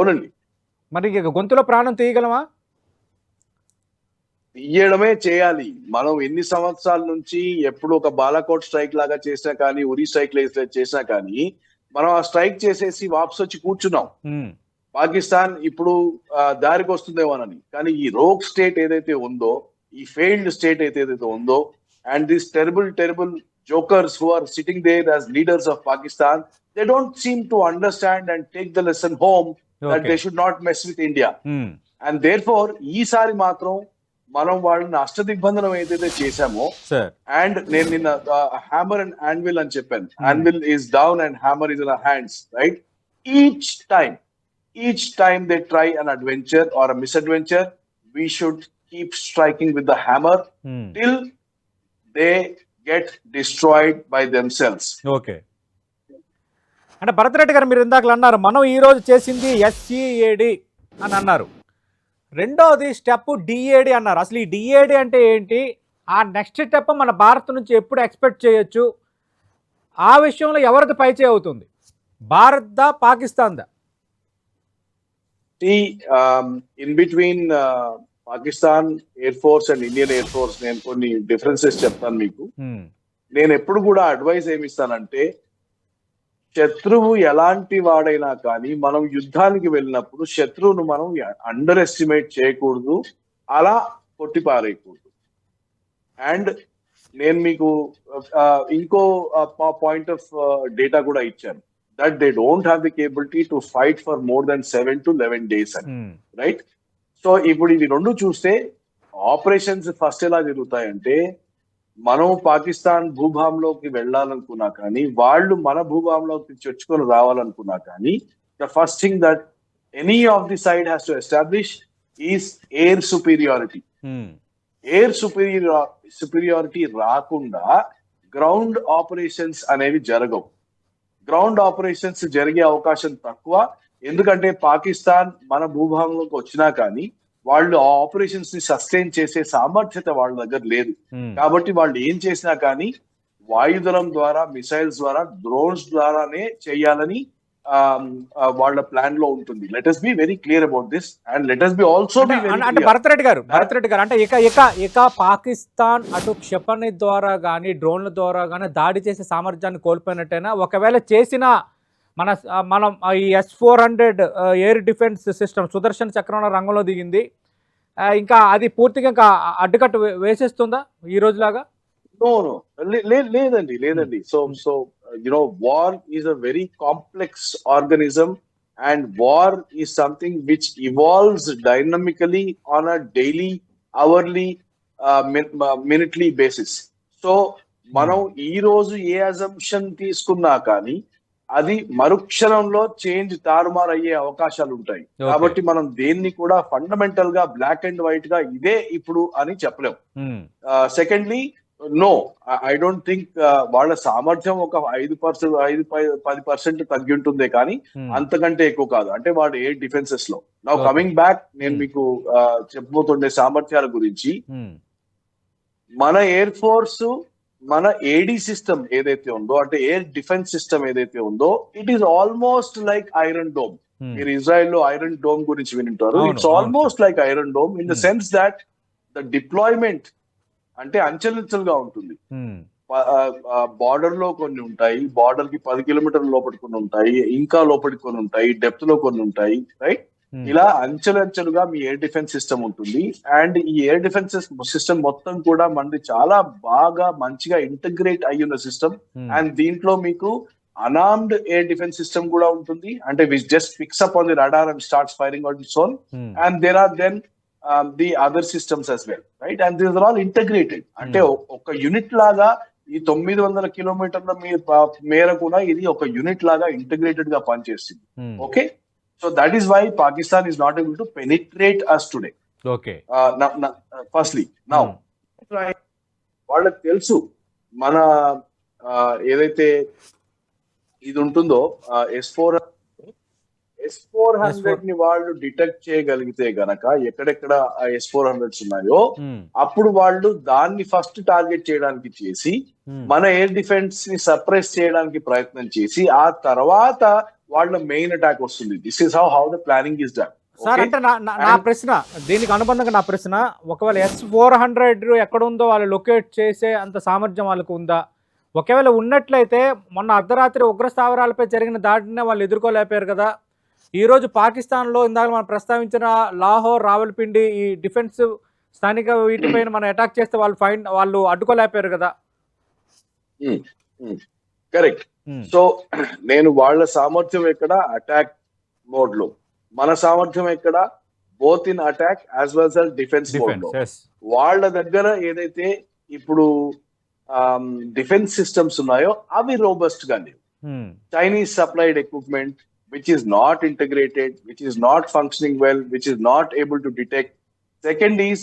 అవునండి. మరి గొంతులో ప్రాణం తీయగలమా? తీయడమే చేయాలి. మనం ఎన్ని సంవత్సరాల నుంచి ఎప్పుడు ఒక బాలాకోట్ స్ట్రైక్ లాగా చేసినా కానీ, ఉరి స్ట్రైక్ చేసినా కానీ, మనం ఆ స్ట్రైక్ చేసేసి వాపస్ వచ్చి కూర్చున్నాం. పాకిస్తాన్ ఇప్పుడు దారికి వస్తుందేమోనని. కానీ ఈ రోగ్ స్టేట్ ఏదైతే ఉందో, ఈ ఫెయిల్డ్ స్టేట్ ఏదైతే ఉందో, and this terrible jokers who are sitting there as leaders of Pakistan, they don't seem to understand and take the lesson home that they should not mess with India. And therefore ఈసారి మాత్రం మనం వాళ్ళని అష్టదిగ్బంధనం ఏదైతే చేశామో, and నేను నిన్న hammer and anvil అని చెప్పాను. Anvil is down and hammer is in our hands, right? Each time they try an adventure or a misadventure, we should keep striking with the hammer till they get destroyed by themselves. Okay. అంటే భరత్ రెడ్డి గారు మీరు ఇందాక అన్నారు మనం ఈ రోజు చేసింది SCAD అని అన్నారు. రెండోది స్టెప్ DAD అన్నారు. అసలు ఈ DAD అంటే ఏంటి? ఆ నెక్స్ట్ స్టెప్ మన భారత్ నుంచి ఎప్పుడు ఎక్స్పెక్ట్ చేయొచ్చు? ఆ విషయంలో ఎవరిది పైచే అవుతుంది? భారత్ దా, పాకిస్తాన్ దా? In between Pakistan Air Force and Indian Air Force నేను కొన్ని డిఫరెన్సెస్ చెప్తాను మీకు. నేను ఎప్పుడు కూడా అడ్వైస్ ఏమిస్తానంటే, శత్రువు ఎలాంటి వాడైనా కానీ మనం యుద్ధానికి వెళ్ళినప్పుడు శత్రువును మనం అండర్ ఎస్టిమేట్ చేయకూడదు, అలా కొట్టిపారేయకూడదు. అండ్ నేను మీకు ఇంకో పాయింట్ ఆఫ్ డేటా కూడా ఇచ్చాను, that they don't have the capability to fight for more than 7 to 11 days అని, రైట్? సో ఇప్పుడు ఇవి రెండు చూస్తే ఆపరేషన్స్ ఫస్ట్ ఎలా జరుగుతాయంటే, మనం పాకిస్తాన్ భూభాగంలోకి వెళ్ళాలనుకున్నా కానీ, వాళ్ళు మన భూభాగంలోకి చొచ్చుకొని రావాలనుకున్నా కానీ, the first thing that any of the side has to establish is air superiority. Air superiority రాకుండా గ్రౌండ్ ఆపరేషన్స్ అనేవి జరగవు. గ్రౌండ్ ఆపరేషన్స్ జరిగే అవకాశం తక్కువ. ఎందుకంటే పాకిస్తాన్ మన భూభాగంలోకి వచ్చినా కానీ వాళ్ళు ఆ ఆపరేషన్స్ ని సస్టైన్ చేసే సామర్థ్యత వాళ్ళ దగ్గర లేదు. కాబట్టి వాళ్ళు ఏం చేసినా కానీ వాయుదళం ద్వారా, మిసైల్స్ ద్వారా, డ్రోన్స్ ద్వారానే చేయాలని వాళ్ళ ప్లాన్ లో ఉంటుంది. Let us be very clear about this and let us be also be very అంటే clear. భరత్ రెడ్డి గారు అంటే ఇక పాకిస్తాన్ అటు క్షిపణి ద్వారా కానీ డ్రోన్ల ద్వారా కానీ దాడి చేసే సామర్థ్యాన్ని కోల్పోయినట్టేనా? ఒకవేళ చేసిన మనం ఈ S-400 air defence system Sudarshan చక్రంలో రంగంలో దిగింది, ఇంకా అది పూర్తిగా ఇంకా అడ్డుకట్టు వేసేస్తుందా ఈ రోజులాగా? లేదండి. So war is a very complex organism, and war is something which evolves dynamically on a daily, hourly, minutely basis. So మనం ఈ రోజు ఏ అజంప్షన్ తీసుకున్నా కానీ అది మరుక్షణంలో చేంజ్ తారుమారు అయ్యే అవకాశాలు ఉంటాయి. కాబట్టి మనం దేన్ని కూడా ఫండమెంటల్ గా బ్లాక్ అండ్ వైట్ గా ఇదే ఇప్పుడు అని చెప్పలేం. Secondly, no, I don't think వాళ్ళ సామర్థ్యం ఒక 5-10% తగ్గి ఉంటుందే కానీ అంతకంటే ఎక్కువ కాదు. అంటే వాడు ఎయిర్ డిఫెన్సెస్ లో నౌ కమింగ్ బ్యాక్, నేను మీకు చెప్పబోతుండే సామర్థ్యాల గురించి. మన ఎయిర్ ఫోర్స్, మన ఏడీ సిస్టమ్ ఏదైతే ఉందో, అంటే ఎయిర్ డిఫెన్స్ సిస్టమ్ ఏదైతే ఉందో, it is almost like iron dome. మీరు ఇజ్రాయెల్ లో ఐరన్ డోమ్ గురించి వింటారు. It's almost like iron dome in the sense that the deployment అంటే అంచెలంచెలుగా ఉంటుంది. బార్డర్ లో కొన్ని ఉంటాయి, బార్డర్ కి 10 కిలోమీటర్ల లోపలి కొన్ని ఉంటాయి, ఇంకా లోపలికి కొన్ని ఉంటాయి, డెప్త్ లో కొన్ని ఉంటాయి, రైట్? ఇలా అంచెలంచెలుగా మీ ఎయిర్ డిఫెన్స్ సిస్టమ్ ఉంటుంది. అండ్ ఈ ఎయిర్ డిఫెన్స్ సిస్టమ్ మొత్తం కూడా మనది చాలా బాగా మంచిగా ఇంటగ్రేట్ అయ్యున్న సిస్టమ్. అండ్ దీంట్లో మీకు అనార్మ్డ్ ఎయిర్ డిఫెన్స్ సిస్టమ్ కూడా ఉంటుంది, అంటే which just picks up on the radar and starts firing on its own. And there are then the other systems as well, right? And these are all integrated. అంటే ఒక unit లాగా ఈ 900 కిలోమీటర్ల మేర కూడా ఇది ఒక యూనిట్ లాగా ఇంటగ్రేటెడ్ గా పనిచేస్తుంది. Okay, so that is why Pakistan is not able to penetrate us today. Okay, firstly now వాళ్ళకి తెలుసు మన ఏదైతే ఇది ఉంటుందో S-400 ని వాళ్ళు డిటెక్ట్ చేయగలిగితే గనక ఎక్కడెక్కడ S-400s ఉన్నాయో, అప్పుడు వాళ్ళు దాన్ని ఫస్ట్ టార్గెట్ చేయడానికి చేసి మన ఎయిర్ డిఫెన్స్ ని సప్రెస్ చేయడానికి ప్రయత్నం చేసి, ఆ తర్వాత వాళ్ళ మెయిన్ అటాక్ వస్తుంది. This is how the planning is done. Sir అంటే నా ప్రశ్న, దీనికి అనుబంధంగా నా ప్రశ్న, ఒకవేళ S-400 ఎక్కడ ఉందో వాళ్ళు లొకేట్ చేసే అంత సామర్థ్యం వాళ్ళకు ఉందా? ఒకవేళ ఉన్నట్లయితే మొన్న అర్ధరాత్రి ఉగ్ర స్థావరాలపై జరిగిన దాడిని వాళ్ళు ఎదుర్కోలేకపోయారు కదా. ఈరోజు పాకిస్తాన్లో ఇందాక మనం ప్రస్తావించిన లాహోర్, రావల్పిండి ఈ డిఫెన్స్ స్థానిక వీటిపైన మనం అటాక్ చేస్తే వాళ్ళు అడ్డుకోలేకపోయారు కదా. కరెక్ట్. సో నేను వాళ్ళ సామర్థ్యం ఎక్కడ అటాక్ మోడ్ లో, మన సామర్థ్యం ఎక్కడ both in attack as well as defence mode లో. వాళ్ళ దగ్గర ఏదైతే ఇప్పుడు డిఫెన్స్ సిస్టమ్స్ ఉన్నాయో అవి రోబస్ట్ గా లేవు. Chinese supplied equipment which is not integrated, which is not functioning well, which is not able to detect. Second is,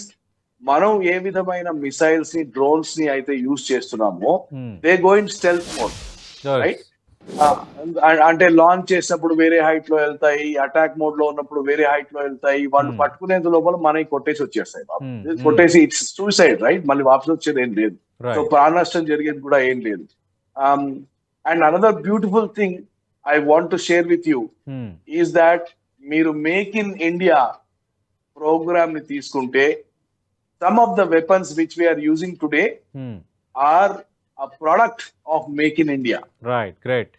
మనం ఏ విధమైన మిసైల్స్ ని, డ్రోన్స్ ని అయితే యూజ్ చేస్తున్నామో they go in stealth mode, right? అంటే లాంచ్ చేసినప్పుడు వేరే హైట్ లో వెళ్తాయి, అటాక్ మోడ్ లో ఉన్నప్పుడు వేరే హైట్ లో వెళ్తాయి. వాళ్ళు పట్టుకునేంత లోపల మనకి కొట్టేసి వచ్చేస్తాయి. కొట్టేసి ఇట్స్ సూసైడ్, రైట్? మళ్ళీ వాపస్ వచ్చేది ఏం లేదు. సో ప్రాణ నష్టం జరిగేది కూడా ఏం లేదు. And another beautiful thing I want to share with you is that మీరు మేక్ ఇన్ ఇండియా ప్రోగ్రామ్ ని తీసుకుంటే some of the weapons which we are using today are a product of make in India. Right, great.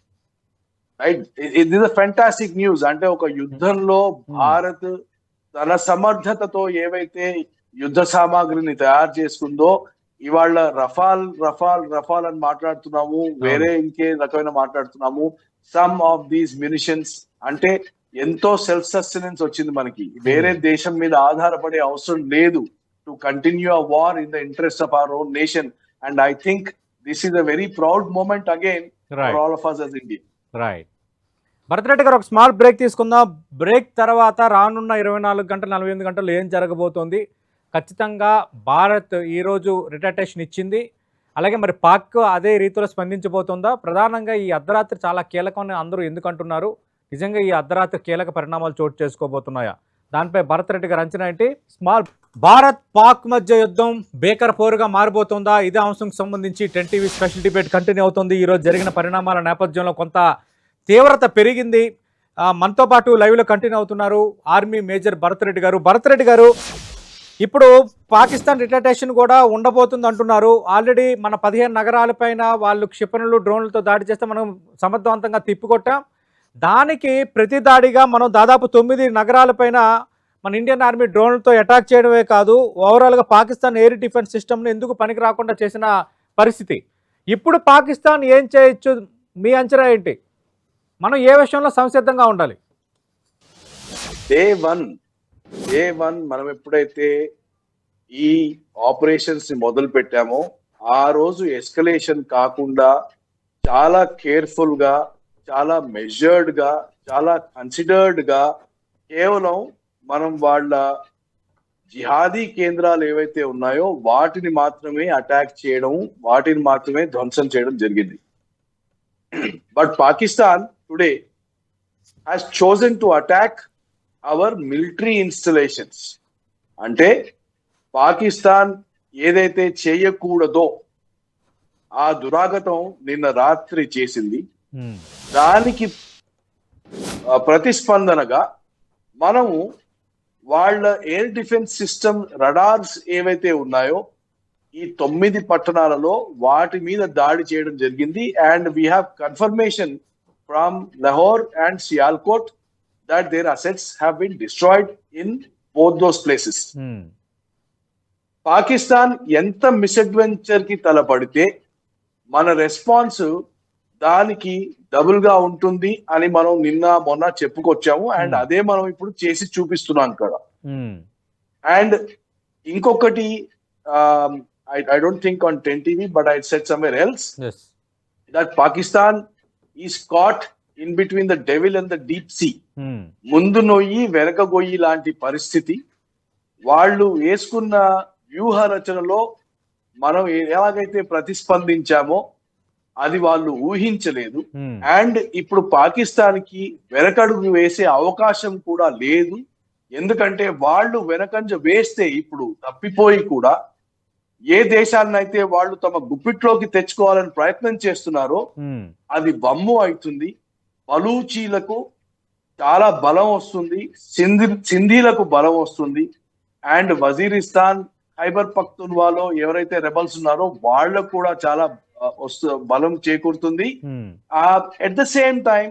Right, it is a fantastic news. అంటే ఒక యుద్ధంలో భారత్ తన సమర్థతతో ఏవైతే యుద్ధ సామాగ్రిని తయారు చేసుకుందో, ఇవాళ రఫాల్ అని మాట్లాడుతున్నాము, వేరే ఇంకే రకమైన మాట్లాడుతున్నాము. సమ్ ఆఫ్ దీస్ మ్యూనిషన్స్ అంటే ఎంతో సెల్ఫ్ సస్టెనెన్స్ వచ్చింది మనకి. వేరే దేశం మీద ఆధారపడే అవసరం లేదు to continue a war in the interest of our own nation. And I think this is a very proud moment again for all of us as India. Right. Bharat Reddy గారు, ఒక స్మాల్ బ్రేక్ తీసుకుందాం. బ్రేక్ తర్వాత రానున్న 24 గంటలు 48 గంటలు ఏం జరగబోతోంది? ఖచ్చితంగా భారత్ ఈరోజు రిటైటేషన్ ఇచ్చింది, అలాగే మరి పాక్ అదే రీతిలో స్పందించబోతుందా? ప్రధానంగా ఈ అర్ధరాత్రి చాలా కీలకమని అందరూ ఎందుకు అంటున్నారు? నిజంగా ఈ అర్ధరాత్రి కీలక పరిణామాలు చోటు చేసుకోబోతున్నాయా? దానిపై భరత్ రెడ్డి గారు అంచనా ఏంటి? భారత్ పాక్ మధ్య యుద్ధం బేకర్ పోరుగా మారిపోతుందా? ఇదే అంశంకి సంబంధించి 10 టీవీ స్పెషల్ డిబేట్ కంటిన్యూ అవుతుంది. ఈరోజు జరిగిన పరిణామాల నేపథ్యంలో కొంత తీవ్రత పెరిగింది. మనతో పాటు లైవ్లో కంటిన్యూ అవుతున్నారు ఆర్మీ మేజర్ భరత్ రెడ్డి గారు. భరత్ రెడ్డి గారు, ఇప్పుడు పాకిస్తాన్ రిటైటేషన్ కూడా ఉండబోతుంది అంటున్నారు. ఆల్రెడీ మన 15 నగరాలపైన వాళ్ళు క్షిపణులు, డ్రోన్లతో దాడి చేస్తే మనం సమర్థవంతంగా తిప్పికొట్టాం. దానికి ప్రతి దాడిగా మనం దాదాపు 9 నగరాలపైన మన ఇండియన్ ఆర్మీ డ్రోన్లతో అటాక్ చేయడమే కాదు, ఓవరాల్గా పాకిస్తాన్ ఎయిర్ డిఫెన్స్ సిస్టమ్ని ఎందుకు పనికి రాకుండా చేసిన పరిస్థితి. ఇప్పుడు పాకిస్తాన్ ఏం చేయొచ్చు? మీ అంచనా ఏంటి? మనం ఏ విషయంలో సంసిద్ధంగా ఉండాలి? డే వన్ మనం ఎప్పుడైతే ఈ ఆపరేషన్స్ ని మొదలు పెట్టామో ఆ రోజు ఎస్కలేషన్ కాకుండా చాలా కేర్ఫుల్ గా, చాలా మెజర్డ్ గా, చాలా కన్సిడర్డ్ గా కేవలం మనం వాళ్ళ జిహాదీ కేంద్రాలు ఏవైతే ఉన్నాయో వాటిని మాత్రమే అటాక్ చేయడం, వాటిని మాత్రమే ధ్వంసం చేయడం జరిగింది. But Pakistan today has chosen to attack our military installations. అంటే పాకిస్తాన్ ఏదైతే చేయకూడదో ఆ దురాగతం నిన్న రాత్రి చేసింది. దానికి ప్రతిస్పందనగా మనము వాళ్ళ ఎయిర్ డిఫెన్స్ సిస్టమ్ రడార్స్ ఏవైతే ఉన్నాయో ఈ 9 పట్టణాలలో వాటి మీద దాడి చేయడం జరిగింది. And we have confirmation from Lahore and Sialkot that their assets have been destroyed in both those places. Pakistan ఎంత మిస్అడ్వెంచర్ కి తలపడితే మన రెస్పాన్స్ దానికి డబుల్ గా ఉంటుంది అని మనం నిన్న మొన్న చెప్పుకొచ్చాము. అండ్ అదే మనం ఇప్పుడు చేసి చూపిస్తున్నాం కదా. అండ్ ఇంకొకటి, I don't think on 10 TV, but I said somewhere else that Pakistan is caught in between the devil and the deep sea. ముందు నొయ్యి వెనక గొయ్యి లాంటి పరిస్థితి. వాళ్ళు వేసుకున్న వ్యూహ రచనలో మనం ఎలాగైతే ప్రతిస్పందించామో అది వాళ్ళు ఊహించలేదు. అండ్ ఇప్పుడు పాకిస్తాన్ కి వెనకడుగు వేసే అవకాశం కూడా లేదు. ఎందుకంటే వాళ్ళు వెనకంజ వేస్తే ఇప్పుడు తప్పిపోయి కూడా ఏ దేశాన్నైతే వాళ్ళు తమ గుప్పిట్లోకి తెచ్చుకోవాలని ప్రయత్నం చేస్తున్నారో అది బమ్ము అవుతుంది. బలూచీలకు చాలా బలం వస్తుంది, సింధీలకు బలం వస్తుంది, అండ్ వజీరిస్తాన్, ఖైబర్ పఖ్తూన్వాలో ఎవరైతే రెబల్స్ ఉన్నారో వాళ్ళకు కూడా చాలా బలం చేకూరుతుంది. ఎట్ ద సేమ్ టైం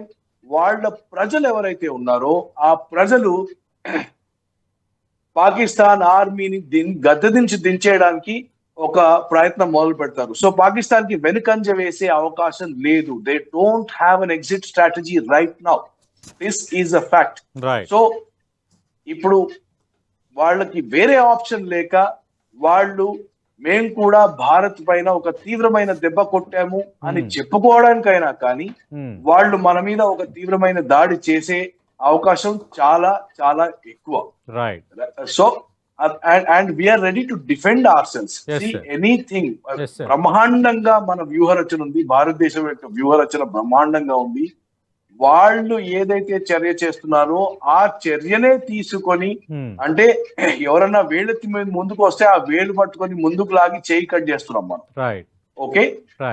వాళ్ళ ప్రజలు ఎవరైతే ఉన్నారో ఆ ప్రజలు పాకిస్తాన్ ఆర్మీని గద్దె దించి దించేయడానికి ఒక ప్రయత్నం మొదలు పెడతారు. సో పాకిస్తాన్ కి వెనుకంజ వేసే అవకాశం లేదు. They don't have an exit strategy right now. This is a fact. So ఇప్పుడు వాళ్ళకి వేరే ఆప్షన్ లేక వాళ్ళు మేము కూడా భారత్ పైన ఒక తీవ్రమైన దెబ్బ కొట్టాము అని చెప్పుకోవడానికైనా కానీ వాళ్ళు మన మీద ఒక తీవ్రమైన దాడి చేసే అవకాశం చాలా చాలా ఎక్కువ. Right. So and we are ready to defend ourselves. Yes, See sir. anything. Yes, sir. బ్రహ్మాండంగా మన వ్యూహరచన ఉంది, భారతదేశం యొక్క వ్యూహరచన బ్రహ్మాండంగా ఉంది. వాళ్ళు ఏదైతే చర్య చేస్తున్నారో ఆ చర్యనే తీసుకొని అంటే ఎవరన్నా వేళ్ళెత్తి మీద ముందుకు వస్తే ఆ వేలు పట్టుకొని ముందుకు లాగి చేయి కట్ చేస్తున్నాం మనం. Right. Okay.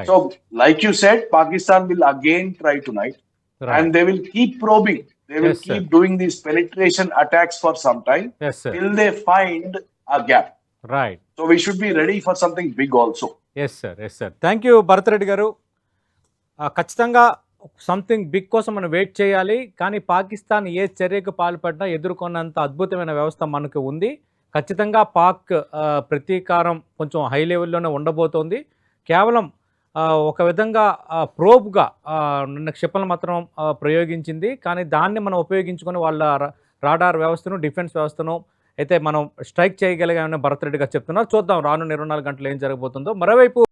So like you said, Pakistan will again try to night and they will keep probing. They will keep doing these penetration attacks for some time till they find a gap. Right. So we should be ready for something big also. Yes sir. Yes sir. Thank you Bharat Reddy గారు. ఖచ్చితంగా something big కోసం మనం wait చేయాలి. కానీ పాకిస్తాన్ ఏ చర్యకు పాల్పడినా ఎదుర్కొన్నంత అద్భుతమైన వ్యవస్థ మనకు ఉంది. ఖచ్చితంగా పాక్ ప్రతీకారం కొంచెం హై లెవెల్లోనే ఉండబోతోంది. కేవలం ఒక విధంగా ప్రోబ్గా నిన్న క్షిపణులు మాత్రం ప్రయోగించింది. కానీ దాన్ని మనం ఉపయోగించుకొని వాళ్ళ రాడార్ వ్యవస్థను, డిఫెన్స్ వ్యవస్థను అయితే మనం స్ట్రైక్ చేయగలిగామని భరత్ రెడ్డి గారు చెప్తున్నారు. చూద్దాం రాను 24 గంటలు ఏం జరగబోతుందో. మరోవైపు